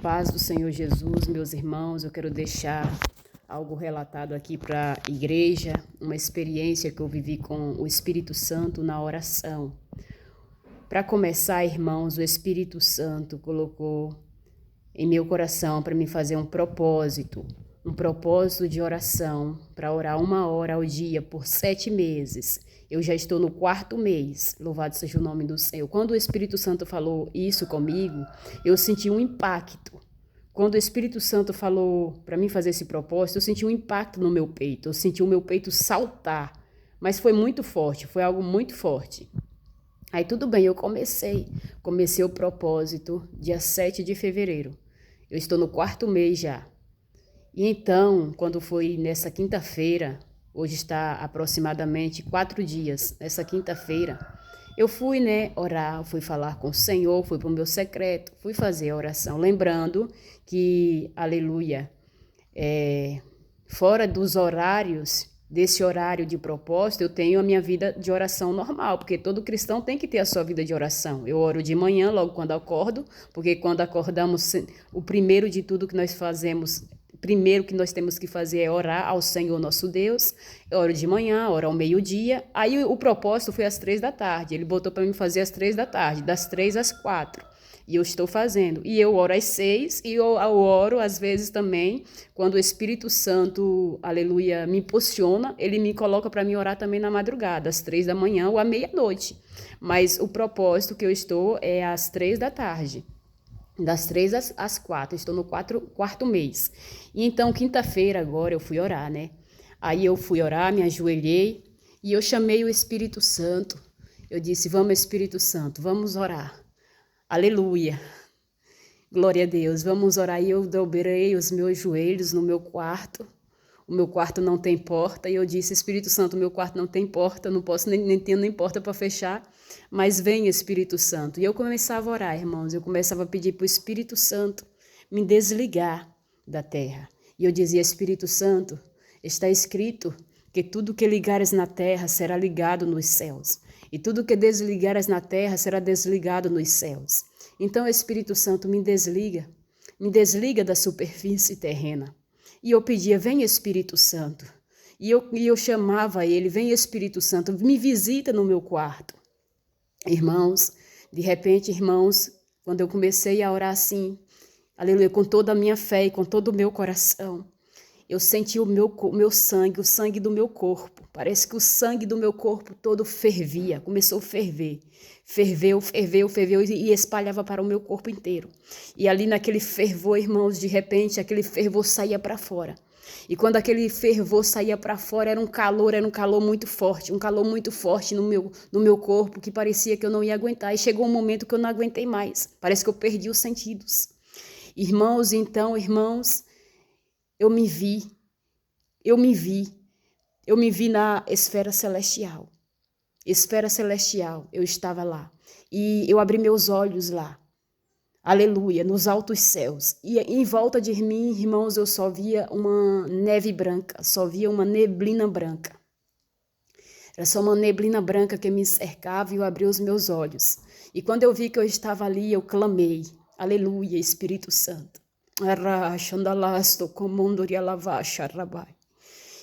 paz do Senhor Jesus, meus irmãos, eu quero deixar algo relatado aqui para a igreja, uma experiência que eu vivi com o Espírito Santo na oração. Para começar, irmãos, o Espírito Santo colocou em meu coração para me fazer um propósito de oração, para orar 1 hora ao dia por 7 meses. Eu já estou no 4º mês, louvado seja o nome do Senhor. Quando o Espírito Santo falou isso comigo, eu senti um impacto. Quando o Espírito Santo falou para mim fazer esse propósito, eu senti um impacto no meu peito, eu senti o meu peito saltar, mas foi muito forte, foi algo muito forte. Aí tudo bem, eu comecei o propósito dia 7 de fevereiro. Eu estou no 4º mês já. E então, quando foi nessa quinta-feira, hoje está aproximadamente 4 dias, nessa quinta-feira, eu fui, orar, fui falar com o Senhor, fui para o meu secreto, fui fazer a oração, lembrando que, aleluia, fora dos horários, desse horário de propósito, eu tenho a minha vida de oração normal, porque todo cristão tem que ter a sua vida de oração. Eu oro de manhã, logo quando acordo, porque quando acordamos, o primeiro de tudo que nós fazemos, primeiro que nós temos que fazer é orar ao Senhor nosso Deus. Eu oro de manhã, oro ao meio-dia. Aí o propósito foi às 3 da tarde. Ele botou para mim fazer às 3 da tarde, das 3 às 4. E eu estou fazendo. E eu oro às 6 e eu oro às vezes também, quando o Espírito Santo, aleluia, me impulsiona, ele me coloca para mim orar também na madrugada, às 3 da manhã ou à meia-noite. Mas o propósito que eu estou é às 3 da tarde. Das 3 às 4, estou no 4º mês. E então, quinta-feira agora, eu fui orar, Aí eu fui orar, me ajoelhei e eu chamei o Espírito Santo. Eu disse, vamos Espírito Santo, vamos orar. Aleluia. Glória a Deus, vamos orar. E eu dobrei os meus joelhos no meu quarto. O meu quarto não tem porta. E eu disse, Espírito Santo, o meu quarto não tem porta, não posso nem ter nem porta para fechar. Mas vem, Espírito Santo. E eu começava a orar, irmãos. Eu começava a pedir para o Espírito Santo me desligar da terra. E eu dizia, Espírito Santo, está escrito que tudo que ligares na terra será ligado nos céus. E tudo que desligares na terra será desligado nos céus. Então, Espírito Santo, me desliga da superfície terrena. E eu pedia, vem Espírito Santo. E eu chamava ele, vem Espírito Santo, me visita no meu quarto. Irmãos, de repente, irmãos, quando eu comecei a orar assim, aleluia, com toda a minha fé e com todo o meu coração, eu senti o meu sangue, o sangue do meu corpo. Parece que o sangue do meu corpo todo fervia, começou a ferver. Ferveu e espalhava para o meu corpo inteiro. E ali naquele fervor, irmãos, de repente, aquele fervor saía para fora. E quando aquele fervor saía para fora, era um calor muito forte, no meu corpo, que parecia que eu não ia aguentar. E chegou um momento que eu não aguentei mais. Parece que eu perdi os sentidos. Irmãos, eu me vi na esfera celestial. Eu estava lá. E eu abri meus olhos lá. Aleluia, nos altos céus. E em volta de mim, irmãos, eu só via uma neve branca, só via uma neblina branca. Era só uma neblina branca que me cercava e eu abri os meus olhos. E quando eu vi que eu estava ali, eu clamei. Aleluia, Espírito Santo.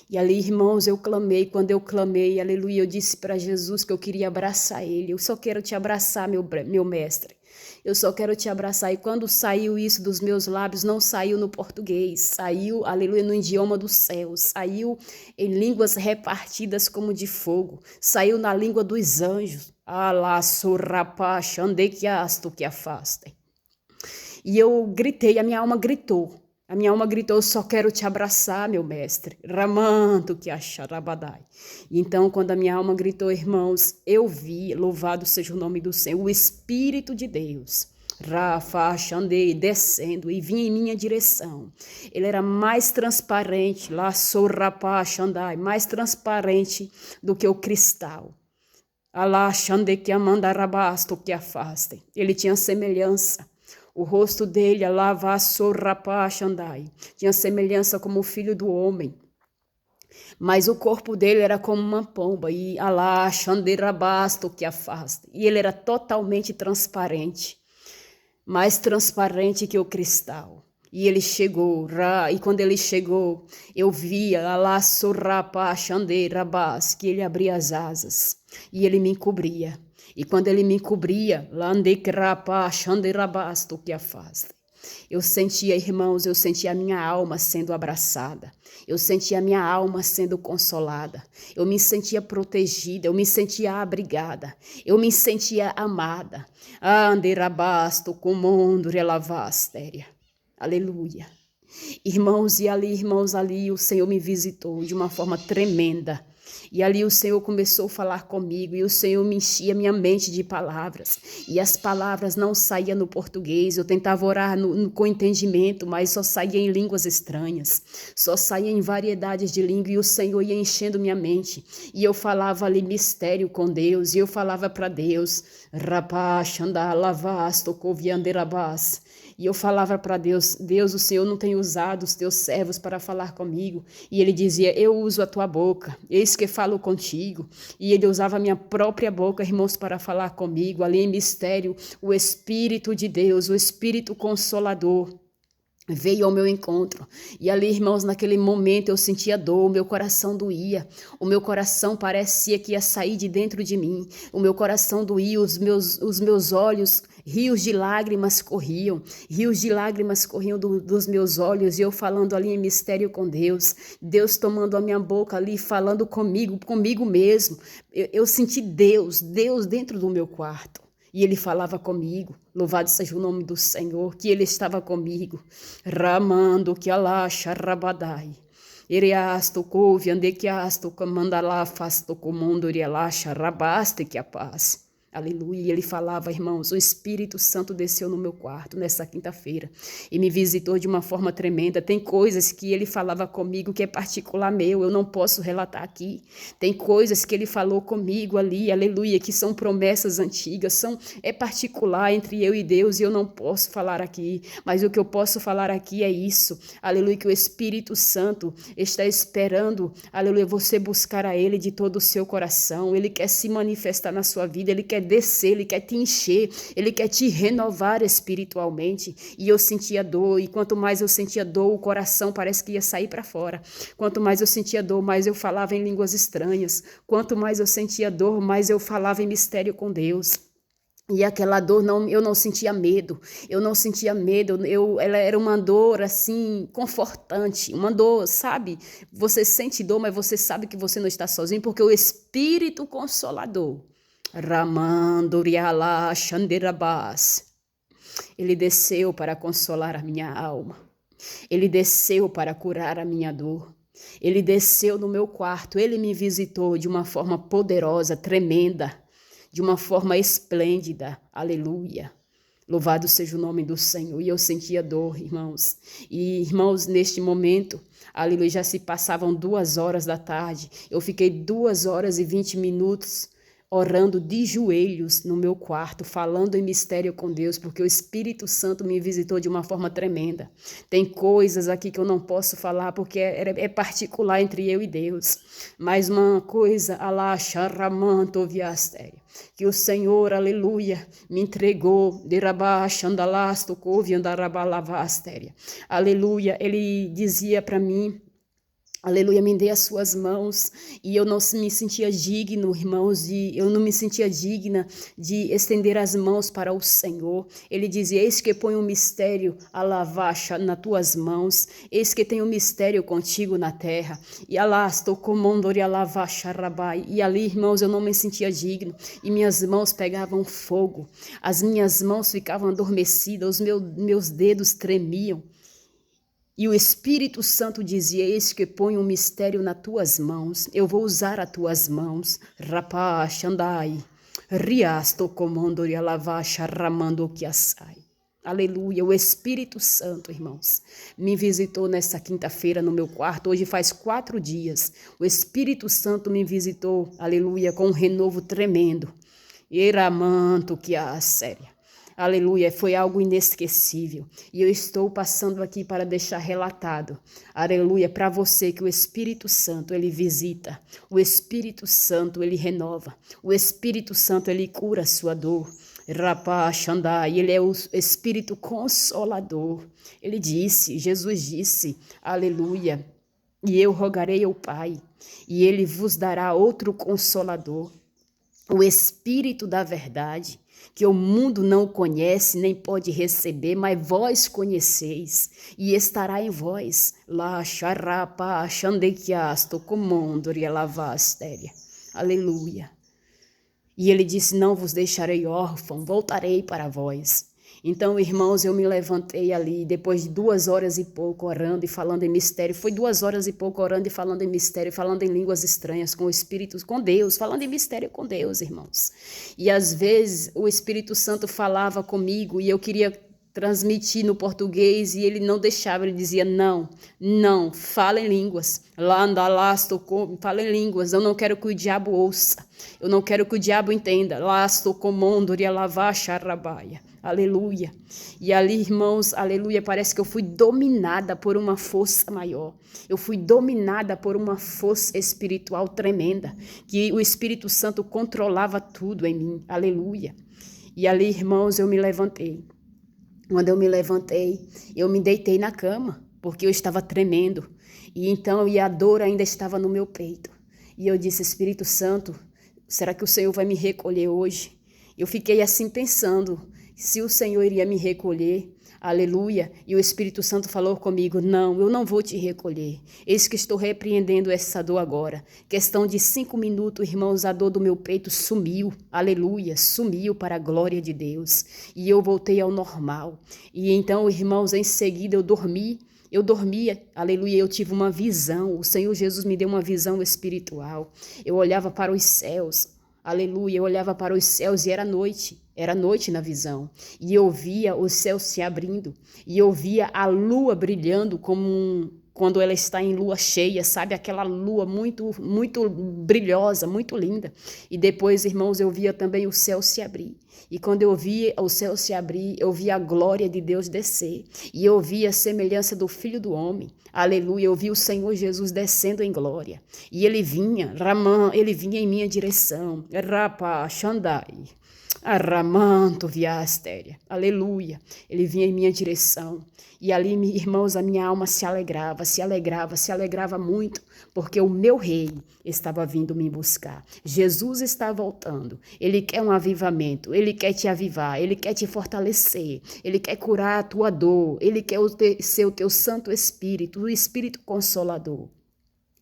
E ali, irmãos, eu clamei. Quando eu clamei, aleluia, eu disse para Jesus que eu queria abraçar ele. Eu só quero te abraçar, meu mestre. Eu só quero te abraçar. E quando saiu isso dos meus lábios, não saiu no português, saiu, aleluia, no idioma do céu, saiu em línguas repartidas como de fogo, saiu na língua dos anjos. Alá, surrapá, xandequiasto que afastem. E eu gritei, a minha alma gritou, eu só quero te abraçar, meu mestre. Ramanto que acharabadai. Então, quando a minha alma gritou, irmãos, eu vi, louvado seja o nome do Senhor, o Espírito de Deus, Rafa, Xandei, descendo e vinha em minha direção. Ele era mais transparente, lá sou Rapá, Xandai, mais transparente do que o cristal. Alá, Xandei que amanda rabasto que afastem. Ele tinha semelhança. O rosto dele, alava sorrapá xandai, tinha semelhança como o filho do homem. Mas o corpo dele era como uma pomba, e alá xandeirabasto que afasta. E ele era totalmente transparente. mais transparente que o cristal. E ele chegou, e quando ele chegou, eu via que ele abria as asas e ele me encobria. E quando ele me encobria, eu sentia, irmãos, eu sentia a minha alma sendo abraçada. Eu sentia a minha alma sendo consolada. Eu me sentia protegida, eu me sentia abrigada. Eu me sentia amada. Aleluia. Irmãos, ali o Senhor me visitou de uma forma tremenda. E ali o Senhor começou a falar comigo e o Senhor me enchia minha mente de palavras. E as palavras não saíam no português, eu tentava orar com entendimento, mas só saía em línguas estranhas. Só saía em variedades de língua e o Senhor ia enchendo minha mente. E eu falava ali mistério com Deus e eu falava para Deus, e eu falava para Deus, Deus, o Senhor não tem usado os teus servos para falar comigo. E ele dizia, eu uso a tua boca, eis que falo contigo. E ele usava a minha própria boca, irmãos, para falar comigo. Ali em mistério, o Espírito de Deus, o Espírito Consolador, veio ao meu encontro. E ali, irmãos, naquele momento eu sentia dor, o meu coração doía. O meu coração parecia que ia sair de dentro de mim. O meu coração doía, os meus olhos, rios de lágrimas corriam. Rios de lágrimas corriam dos meus olhos. E eu falando ali em mistério com Deus. Deus tomando a minha boca ali, falando comigo mesmo. Eu senti Deus dentro do meu quarto. E ele falava comigo, louvado seja o nome do Senhor, que ele estava comigo. Ramando que alaxa rabadai. Ereasto couve andequiasto comandalá fasto comando rialaxa rabaste que a paz. Aleluia. E ele falava, irmãos, o Espírito Santo desceu no meu quarto nessa quinta-feira e me visitou de uma forma tremenda. Tem coisas que ele falava comigo que é particular meu, eu não posso relatar aqui. Tem coisas que ele falou comigo ali, aleluia, que são promessas antigas, é particular entre eu e Deus e eu não posso falar aqui. Mas o que eu posso falar aqui é isso, aleluia, que o Espírito Santo está esperando, aleluia, você buscar a ele de todo o seu coração. Ele quer se manifestar na sua vida, ele quer descer, ele quer te encher, ele quer te renovar espiritualmente. E eu sentia dor, e quanto mais eu sentia dor, o coração parece que ia sair para fora. Quanto mais eu sentia dor, mais eu falava em línguas estranhas. Quanto mais eu sentia dor, mais eu falava em mistério com Deus. E aquela dor, eu não sentia medo, ela era uma dor assim, confortante, uma dor, sabe? Você sente dor, mas você sabe que você não está sozinho, porque o Espírito Consolador, Ramandoriala Xanderabás, ele desceu para consolar a minha alma. Ele desceu para curar a minha dor. Ele desceu no meu quarto. Ele me visitou de uma forma poderosa, tremenda, de uma forma esplêndida. Aleluia. Louvado seja o nome do Senhor. E eu sentia dor, irmãos. E, irmãos, neste momento, aleluia, já se passavam 2 horas da tarde. Eu fiquei 2 horas e 20 minutos orando de joelhos no meu quarto, falando em mistério com Deus, porque o Espírito Santo me visitou de uma forma tremenda. Tem coisas aqui que eu não posso falar, porque é particular entre eu e Deus. Mas uma coisa, que o Senhor, aleluia, me entregou, aleluia, ele dizia para mim, aleluia, me dê as suas mãos, e eu não me sentia digno, irmãos, eu não me sentia digna de estender as mãos para o Senhor. Ele dizia, eis que põe um mistério a lavacha nas tuas mãos, eis que tem um mistério contigo na terra, e alasto comandori a lavacha rabai, e ali, irmãos, eu não me sentia digno, e minhas mãos pegavam fogo, as minhas mãos ficavam adormecidas, os meus dedos tremiam. E o Espírito Santo dizia, eis que põe um mistério nas tuas mãos, eu vou usar as tuas mãos, rapá, xandai, riasto comando e alavacha ramando que assai. Aleluia, o Espírito Santo, irmãos, me visitou nessa quinta-feira no meu quarto, hoje faz 4 dias, o Espírito Santo me visitou, aleluia, com um renovo tremendo, eramanto que a séria. Aleluia, foi algo inesquecível. E eu estou passando aqui para deixar relatado, aleluia, para você que o Espírito Santo, ele visita. O Espírito Santo, ele renova. O Espírito Santo, ele cura a sua dor. Rapá, Xandai, ele é o Espírito Consolador. Ele disse, Jesus disse, aleluia, e eu rogarei ao Pai, e ele vos dará outro Consolador, o Espírito da verdade, que o mundo não conhece nem pode receber, mas vós conheceis, e estará em vós. Lá, xarapa, xandequiasto, comondria lavastéria. Aleluia. E ele disse, não vos deixarei órfão, voltarei para vós. Então, irmãos, eu me levantei ali, depois de 2 horas e pouco orando e falando em mistério. Foi 2 horas e pouco orando e falando em mistério, falando em línguas estranhas, com o Espírito, com Deus, falando em mistério com Deus, irmãos. E às vezes o Espírito Santo falava comigo e eu queria transmitir no português e ele não deixava, ele dizia, não, fala em línguas. Fala em línguas, eu não quero que o diabo ouça, eu não quero que o diabo entenda. Aleluia. E ali, irmãos, aleluia, parece que eu fui dominada por uma força maior. Eu fui dominada por uma força espiritual tremenda, que o Espírito Santo controlava tudo em mim. Aleluia. E ali, irmãos, eu me levantei. Quando eu me levantei, eu me deitei na cama, porque eu estava tremendo. E então, a dor ainda estava no meu peito. E eu disse, Espírito Santo, será que o Senhor vai me recolher hoje? Eu fiquei assim pensando, se o Senhor iria me recolher, aleluia. E o Espírito Santo falou comigo, não, eu não vou te recolher. Eis que estou repreendendo essa dor agora. Questão de 5 minutos, irmãos, a dor do meu peito sumiu, aleluia, sumiu para a glória de Deus. E eu voltei ao normal. E então, irmãos, em seguida eu dormia, aleluia, eu tive uma visão. O Senhor Jesus me deu uma visão espiritual. Eu olhava para os céus, aleluia, eu olhava para os céus e era noite na visão. E eu via o céu se abrindo, e eu via a lua brilhando quando ela está em lua cheia, sabe? Aquela lua muito, muito brilhosa, muito linda. E depois, irmãos, eu via também o céu se abrir. E quando eu via o céu se abrir, eu via a glória de Deus descer. E eu via a semelhança do Filho do Homem. Aleluia, eu vi o Senhor Jesus descendo em glória. E ele vinha, ele vinha em minha direção. Rapa, Xandai. Arramanto viastéria, aleluia, ele vinha em minha direção, e ali, irmãos, a minha alma se alegrava muito, porque o meu rei estava vindo me buscar. Jesus está voltando, ele quer um avivamento, ele quer te avivar, ele quer te fortalecer, ele quer curar a tua dor, ele quer ser o teu Santo Espírito, o Espírito Consolador.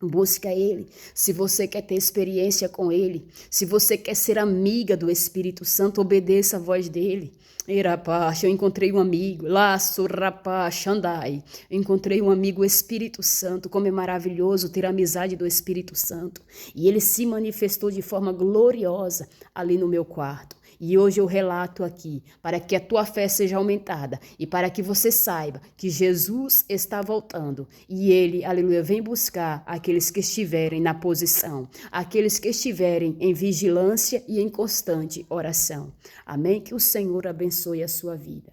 Busca Ele, se você quer ter experiência com Ele, se você quer ser amiga do Espírito Santo, obedeça a voz dEle. Eu encontrei um amigo, encontrei um amigo, Espírito Santo, como é maravilhoso ter a amizade do Espírito Santo. E Ele se manifestou de forma gloriosa ali no meu quarto. E hoje eu relato aqui, para que a tua fé seja aumentada e para que você saiba que Jesus está voltando e Ele, aleluia, vem buscar aqueles que estiverem na posição, aqueles que estiverem em vigilância e em constante oração. Amém? Que o Senhor abençoe a sua vida.